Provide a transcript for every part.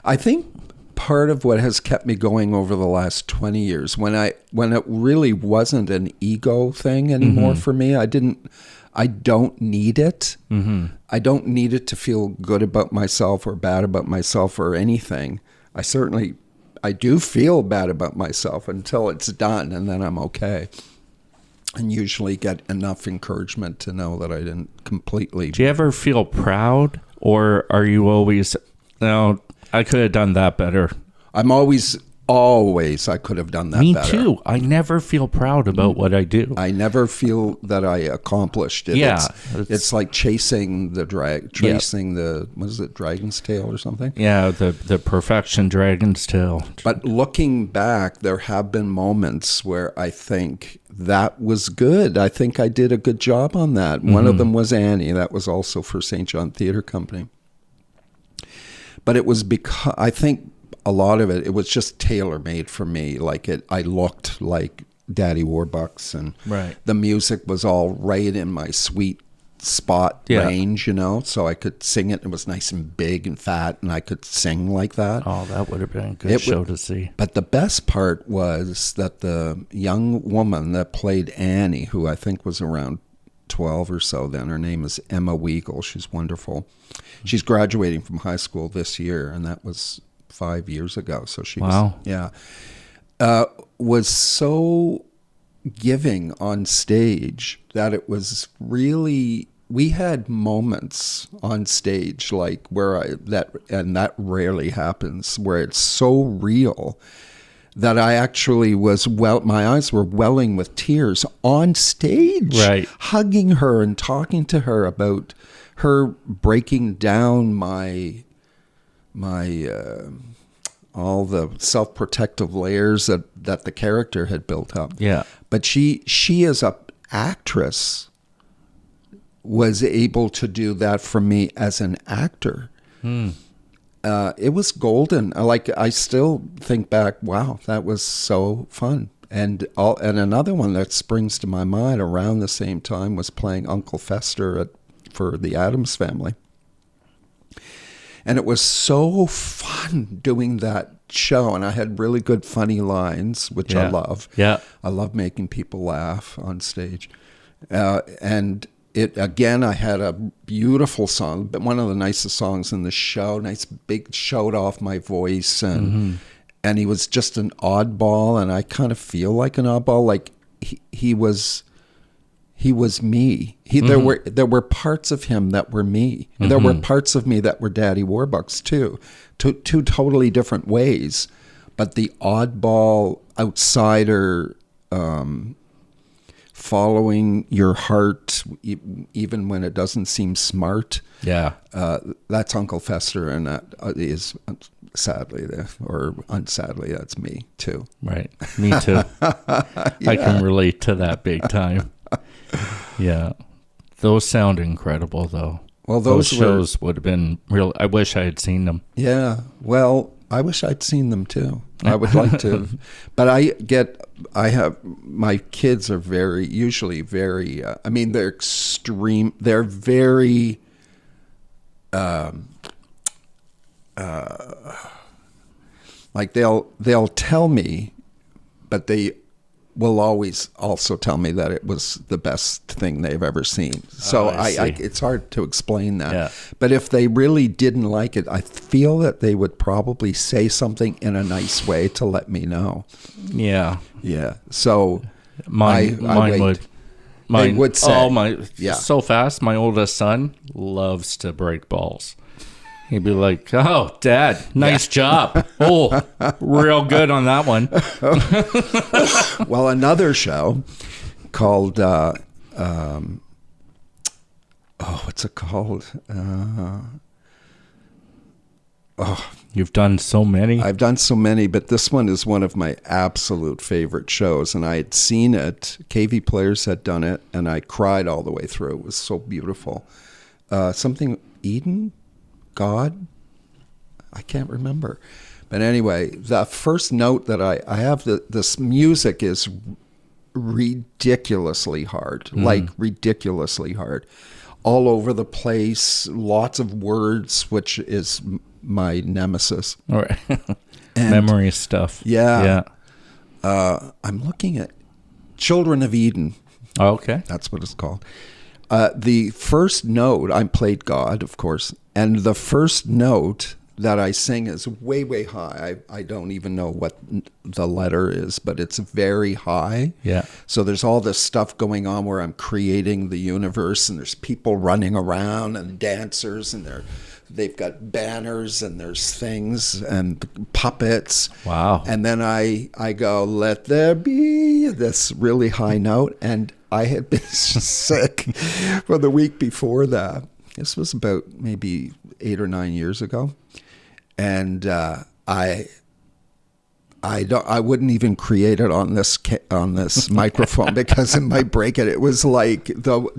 I think part of what has kept me going over the last 20 years, when it really wasn't an ego thing anymore for me, I don't need it. I don't need it to feel good about myself or bad about myself or anything. I do feel bad about myself until it's done, and then I'm okay. And usually get enough encouragement to know that I didn't completely... Do you ever feel proud, or are you always, no, I could have done that better? I'm always, I could have done that better. Me too. I never feel proud about what I do. I never feel that I accomplished it. Yeah. It's like chasing the, what is it, dragon's tail or something? Yeah, the perfection dragon's tail. But looking back, there have been moments where I think that was good. I think I did a good job on that. One of them was Annie. That was also for St. John Theatre Company. But it was because, I think a lot of it was just tailor-made for me. Like I looked like Daddy Warbucks, and the music was all right in my sweet spot range, so I could sing it. It was nice and big and fat, and I could sing like that. Oh, that would have been a good show to see. But the best part was that the young woman that played Annie, who I think was around 12 or so then, her name is Emma Weigel. She's was She's graduating from high school this year, and that was 5 years ago. So she was so giving on stage that it was really... We had moments on stage like that rarely happens, where it's so real that I actually my eyes were welling with tears on stage, hugging her and talking to her about her breaking down my all the self-protective layers that the character had built up. Yeah. But she as a actress was able to do that for me as an actor. It was golden. I still think back, wow, that was so fun. And another one that springs to my mind around the same time was playing Uncle Fester for the Addams Family. And it was so fun doing that show. And I had really good funny lines, which I love. Yeah. I love making people laugh on stage. And I had a beautiful song, but one of the nicest songs in the show, nice big showed off my voice. And he was just an oddball. And I kind of feel like an oddball. Like he was me. There were parts of him that were me. And there were parts of me that were Daddy Warbucks too. Two totally different ways. But the oddball outsider, following your heart, even when it doesn't seem smart. Yeah. That's Uncle Fester, and that is sadly, or unsadly, that's me too. Right. Me too. I can relate to that big time. Yeah. Those sound incredible, though. Well, those shows would have been real. I wish I had seen them. Yeah. Well, I wish I'd seen them too. I would like to. But my kids are usually very, they're extreme. They're very, like they'll tell me, but they will always also tell me that it was the best thing they've ever seen. So it's hard to explain that. Yeah. But if they really didn't like it, I feel that they would probably say something in a nice way to let me know. Yeah. Yeah. So mine would say, so fast. My oldest son loves to break balls. He'd be like, "Oh, Dad, nice job. Oh, real good on that one." Well, another show called, what's it called? You've done so many. I've done so many, but this one is one of my absolute favorite shows. And I had seen it. KV Players had done it, and I cried all the way through. It was so beautiful. Something Eden? God? I can't remember. But anyway, the first note that I have, this music is ridiculously hard, like ridiculously hard. all over the place, lots of words, which is my nemesis. All right. Memory stuff. Yeah. I'm looking at Children of Eden. Oh, okay. That's what it's called. The first note, I played God, of course, and the first note that I sing is way, way high. I don't even know what the letter is, but it's very high. Yeah. So there's all this stuff going on where I'm creating the universe, and there's people running around and dancers, and they've got banners, and there's things and puppets. Wow. And then I go, let there be, this really high note. And I had been sick for the week before that. This was about maybe 8 or 9 years ago. And I wouldn't even create it on this microphone because it might break it. It was like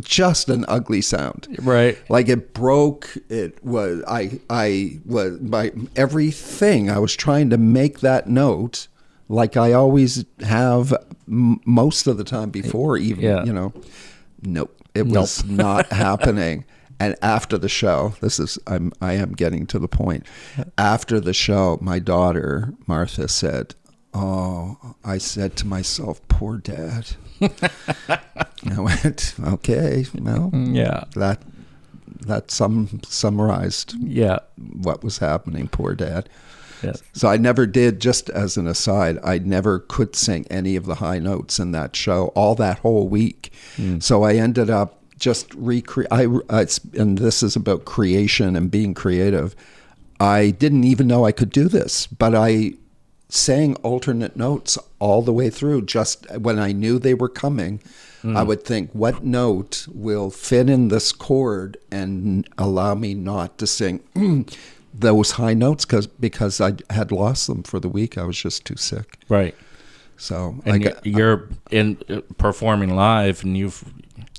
just an ugly sound. Right. Like it broke. It was I was my everything. I was trying to make that note like I always have most of the time before. Even nope. It was not happening. And after the show, I am getting to the point. After the show, my daughter, Martha, said, "Oh," I said to myself, "Poor Dad." I went, "Okay, well, yeah, that summarized what was happening, poor Dad." Yes. So I never did, just as an aside, I never could sing any of the high notes in that show all that whole week. So I ended up just and this is about creation and being creative. I didn't even know I could do this, but I sang alternate notes all the way through. Just when I knew they were coming, I would think, what note will fit in this chord and allow me not to sing those high notes because I had lost them for the week. I was just too sick. Right. So you're in performing live, and you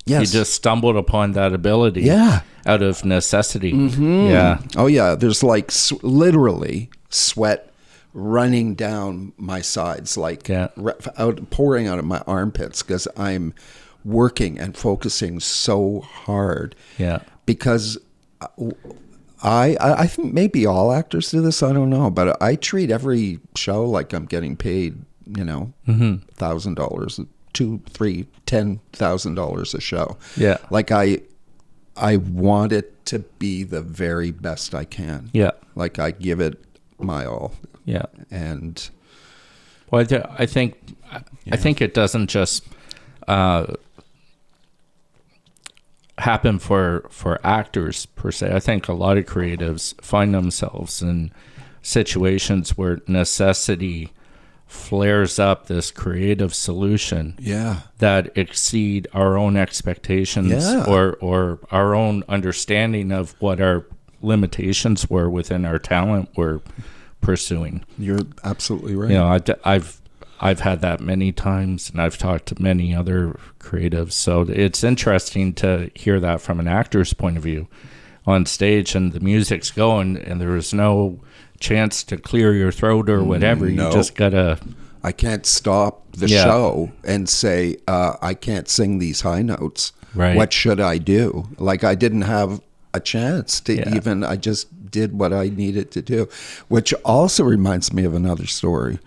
just stumbled upon that ability out of necessity. Mm-hmm. Yeah. Oh, yeah. There's like literally sweat running down my sides, like pouring out of my armpits because I'm working and focusing so hard. Yeah. Because I think maybe all actors do this. I don't know. But I treat every show like I'm getting paid, $1,000, $2,000, $3,000, $10,000 a show. Yeah. Like I want it to be the very best I can. Yeah. Like I give it my all. Yeah. And well, I think it doesn't just happen for actors per se. I think a lot of creatives find themselves in situations where necessity flares up this creative solution that exceed our own expectations or our own understanding of what our limitations were within our talent we're pursuing. You're absolutely right. I've had that many times, and I've talked to many other creatives. So it's interesting to hear that from an actor's point of view on stage, and the music's going, and there is no chance to clear your throat or whatever. No. You just gotta. I can't stop the show and say, I can't sing these high notes. Right. What should I do? Like I didn't have a chance to even, I just did what I needed to do, which also reminds me of another story.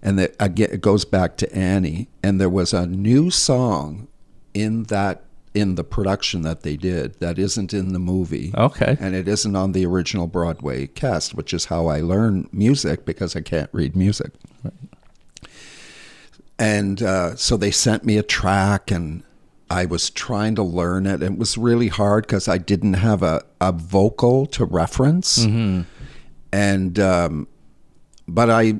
And that again, it goes back to Annie. And there was a new song in the production that they did that isn't in the movie. Okay. And it isn't on the original Broadway cast, which is how I learn music because I can't read music. Right. And so they sent me a track, and I was trying to learn it. And it was really hard because I didn't have a vocal to reference. Mm-hmm. And but I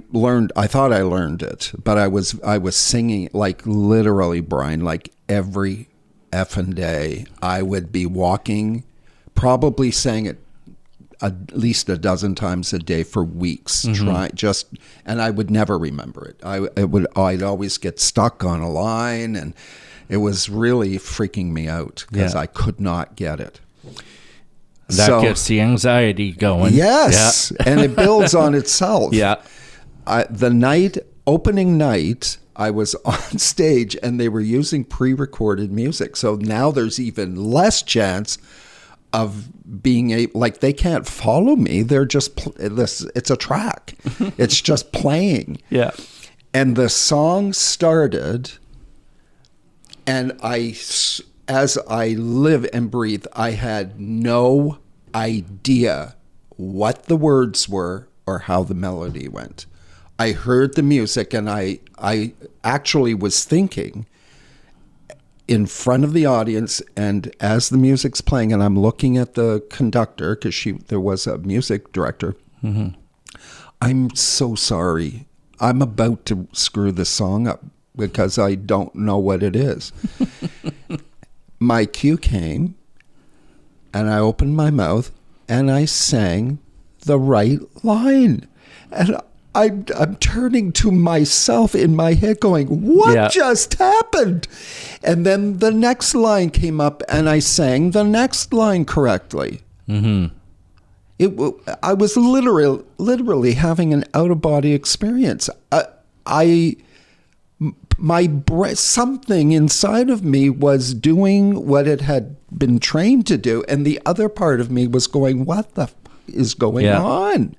thought I learned it, but I was singing like literally, Brian, like every effing day. I would be walking, probably sang it at least a dozen times a day for weeks, and I would never remember it. I'd always get stuck on a line, and it was really freaking me out because I could not get it. That gets the anxiety going. Yes, and it builds on itself. Yeah. The night opening night, I was on stage and they were using pre-recorded music. So now there's even less chance of being like they can't follow me. They're just it's a track. It's just playing. Yeah. And the song started, and as I live and breathe, I had no idea what the words were or how the melody went. I heard the music, and I actually was thinking in front of the audience, and as the music's playing, and I'm looking at the conductor, because there was a music director. Mm-hmm. I'm so sorry. I'm about to screw this song up because I don't know what it is. My cue came, and I opened my mouth, and I sang the right line. And I'm turning to myself in my head going, what just happened? And then the next line came up, and I sang the next line correctly. Mm-hmm. I was literally having an out-of-body experience. Something inside of me was doing what it had been trained to do, and the other part of me was going, what the is going on?